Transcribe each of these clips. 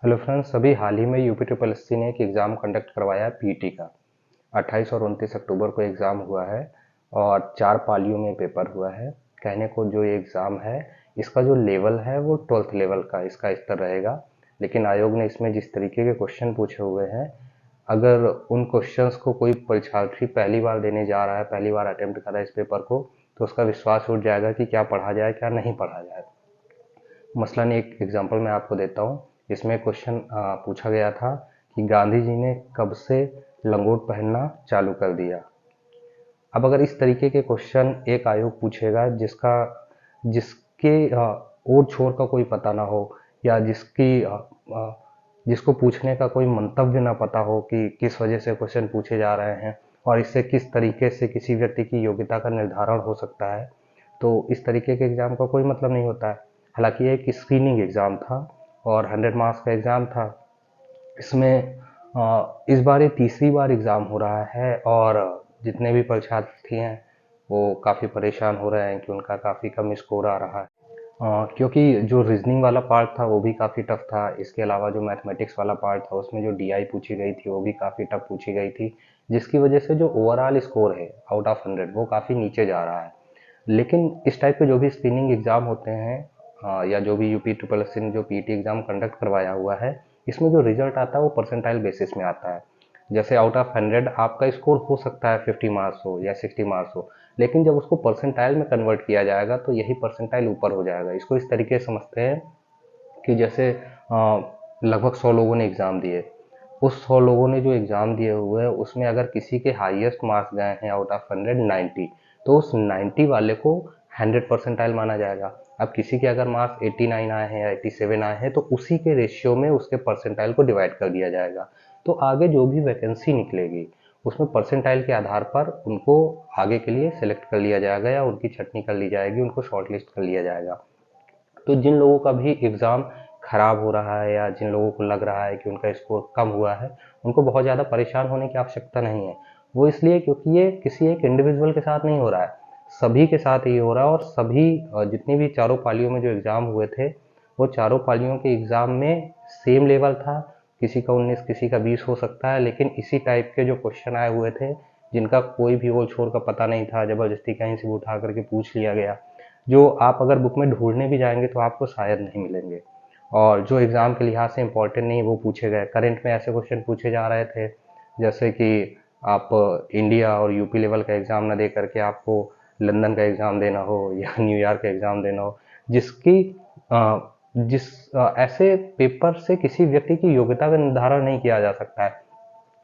Hello friends, अभी हाल ही में UP triple SC ने एक एग्ज़ाम कंडक्ट करवाया है पीटी का। 28 और 29 अक्टूबर को एग्ज़ाम हुआ है और 4 पालियों में पेपर हुआ है। कहने को जो ये एग्ज़ाम है, इसका जो लेवल है वो 12th लेवल का इसका स्तर रहेगा। लेकिन आयोग ने इसमें जिस तरीके के क्वेश्चन पूछे हुए हैं, अगर उन क्वेश्चंस को कोई परीक्षार्थी पहली बार देने जा रहा है, पहली बार अटेम्प्ट कर रहा है इस पेपर को, तो उसका विश्वास उठ जाएगा कि क्या पढ़ा जाए क्या नहीं पढ़ा जाए। मसलन एक एग्जांपल मैं आपको देता हूँ। इसमें क्वेश्चन पूछा गया था कि गांधी जी ने कब से लंगोट पहनना चालू कर दिया। अब अगर इस तरीके के क्वेश्चन एक आयोग पूछेगा जिसके ओर छोर का कोई पता ना हो, या जिसको पूछने का कोई मंतव्य ना पता हो कि किस वजह से क्वेश्चन पूछे जा रहे हैं और इससे किस तरीके से किसी व्यक्ति की योग्यता का निर्धारण हो सकता है, तो इस तरीके के एग्ज़ाम का कोई मतलब नहीं होता है। हालांकि ये एक स्क्रीनिंग एग्ज़ाम था और 100 मार्क्स का एग्ज़ाम था। इसमें इस बार ये तीसरी बार एग्ज़ाम हो रहा है और जितने भी परीक्षार्थी हैं वो काफ़ी परेशान हो रहे हैं कि उनका काफ़ी कम स्कोर आ रहा है। क्योंकि जो रीजनिंग वाला पार्ट था वो भी काफ़ी टफ था। इसके अलावा जो मैथमेटिक्स वाला पार्ट था उसमें जो डीआई पूछी गई थी वो भी काफ़ी टफ पूछी गई थी, जिसकी वजह से जो ओवरऑल स्कोर है आउट ऑफ 100 वो काफ़ी नीचे जा रहा है। लेकिन इस टाइप के जो भी स्क्रीनिंग एग्ज़ाम होते हैं, या जो भी यूपी ट्रिपल एस ने जो पीटी एग्ज़ाम कंडक्ट करवाया हुआ है, इसमें जो रिजल्ट आता है वो परसेंटाइल बेसिस में आता है। जैसे आउट ऑफ 100 आपका स्कोर हो सकता है 50 मार्क्स हो या 60 मार्क्स हो, लेकिन जब उसको परसेंटाइल में कन्वर्ट किया जाएगा तो यही परसेंटाइल ऊपर हो जाएगा। इसको इस तरीके से समझते हैं कि जैसे लगभग 100 लोगों ने एग्ज़ाम दिए। उस 100 लोगों ने जो एग्ज़ाम दिए हुए हैं उसमें अगर किसी के हाईएस्ट मार्क्स गए हैं आउट ऑफ 100 90, तो उस 90 वाले को 100 परसेंटाइल माना जाएगा। अब किसी के अगर मार्क्स 89 आए हैं या 87 आए हैं तो उसी के रेशियो में उसके परसेंटाइल को डिवाइड कर दिया जाएगा। तो आगे जो भी वैकेंसी निकलेगी उसमें परसेंटाइल के आधार पर उनको आगे के लिए सेलेक्ट कर लिया जाएगा या उनकी छटनी कर ली जाएगी, उनको शॉर्टलिस्ट कर लिया जाएगा। तो जिन लोगों का भी एग्ज़ाम खराब हो रहा है या जिन लोगों को लग रहा है कि उनका स्कोर कम हुआ है, उनको बहुत ज़्यादा परेशान होने की आवश्यकता नहीं है। वो इसलिए क्योंकि ये किसी एक इंडिविजुअल के साथ नहीं हो रहा है, सभी के साथ ये हो रहा है। और सभी जितनी भी चारों पालियों में जो एग्ज़ाम हुए थे, वो चारों पालियों के एग्ज़ाम में सेम लेवल था। किसी का 19 किसी का 20 हो सकता है, लेकिन इसी टाइप के जो क्वेश्चन आए हुए थे जिनका कोई भी ओल छोर का पता नहीं था, ज़बरदस्ती कहीं से भी उठा करके पूछ लिया गया, जो आप अगर बुक में ढूंढने भी जाएंगे तो आपको शायद नहीं मिलेंगे। और जो एग्ज़ाम के लिहाज से इम्पोर्टेंट नहीं वो पूछे गए। करंट में ऐसे क्वेश्चन पूछे जा रहे थे जैसे कि आप इंडिया और यूपी लेवल का एग्ज़ाम ना दे करके आपको लंदन का एग्ज़ाम देना हो या न्यूयॉर्क का एग्ज़ाम देना हो, जिसकी अ, ऐसे पेपर से किसी व्यक्ति की योग्यता का निर्धारण नहीं किया जा सकता है।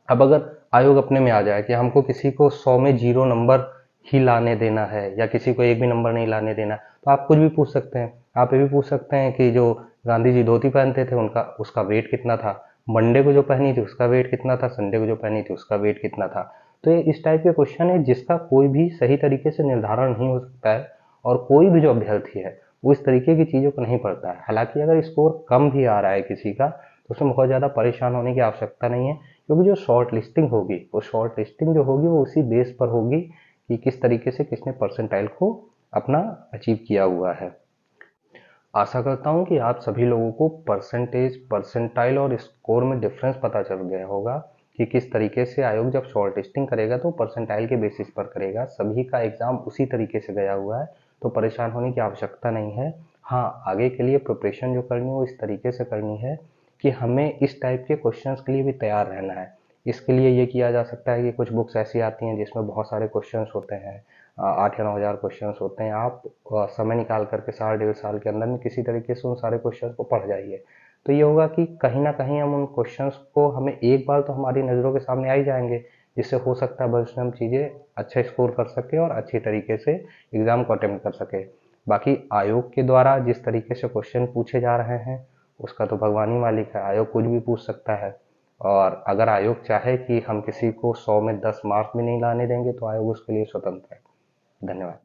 अब अगर आयोग अपने में आ जाए कि हमको किसी को 100 में 0 नंबर ही लाने देना है या किसी को एक भी नंबर नहीं लाने देना, तो आप कुछ भी पूछ सकते हैं। आप ये भी पूछ सकते हैं कि जो गांधी जी धोती पहनते थे उनका उसका वेट कितना था, मंडे को जो पहनी थी उसका वेट कितना था, संडे को जो पहनी थी उसका वेट कितना था। तो ये इस टाइप के क्वेश्चन है जिसका कोई भी सही तरीके से निर्धारण नहीं हो सकता है और कोई भी जो अभ्यर्थी है वो इस तरीके की चीज़ों को नहीं पढ़ता है। हालांकि अगर स्कोर कम भी आ रहा है किसी का तो उसमें बहुत ज़्यादा परेशान होने की आवश्यकता नहीं है, क्योंकि जो शॉर्ट लिस्टिंग होगी वो शॉर्ट लिस्टिंग जो होगी वो उसी बेस पर होगी कि किस तरीके से किसने परसेंटाइल को अपना अचीव किया हुआ है। आशा करता हूँ कि आप सभी लोगों को परसेंटेज, परसेंटाइल और स्कोर में डिफरेंस पता चल गया होगा कि किस तरीके से आयोग जब शॉर्ट लिस्टिंग करेगा तो परसेंटाइल के बेसिस पर करेगा। सभी का एग्जाम उसी तरीके से गया हुआ है, तो परेशान होने की आवश्यकता नहीं है। हाँ, आगे के लिए प्रिपरेशन जो करनी है वो इस तरीके से करनी है कि हमें इस टाइप के क्वेश्चंस के लिए भी तैयार रहना है। इसके लिए ये किया जा सकता है कि कुछ बुक्स ऐसी आती हैं जिसमें बहुत सारे क्वेश्चंस होते हैं, 8 या 9 हज़ार क्वेश्चंस होते हैं। आप समय निकाल करके साल 1.5 साल के अंदर में किसी तरीके से उन सारे क्वेश्चंस को पढ़ जाइए। तो ये होगा कि कहीं ना कहीं हम उन क्वेश्चंस को, हमें एक बार तो हमारी नज़रों के सामने आ ही जाएंगे, जिससे हो सकता है भविष्य में हम चीज़ें अच्छा स्कोर कर सके और अच्छी तरीके से एग्ज़ाम को अटेम्प्ट कर सके। बाकी आयोग के द्वारा जिस तरीके से क्वेश्चन पूछे जा रहे हैं उसका तो भगवान ही मालिक है, आयोग कुछ भी पूछ सकता है। और अगर आयोग चाहे कि हम किसी को 100 में 10 मार्क्स भी नहीं लाने देंगे तो आयोग उसके लिए स्वतंत्र है। धन्यवाद।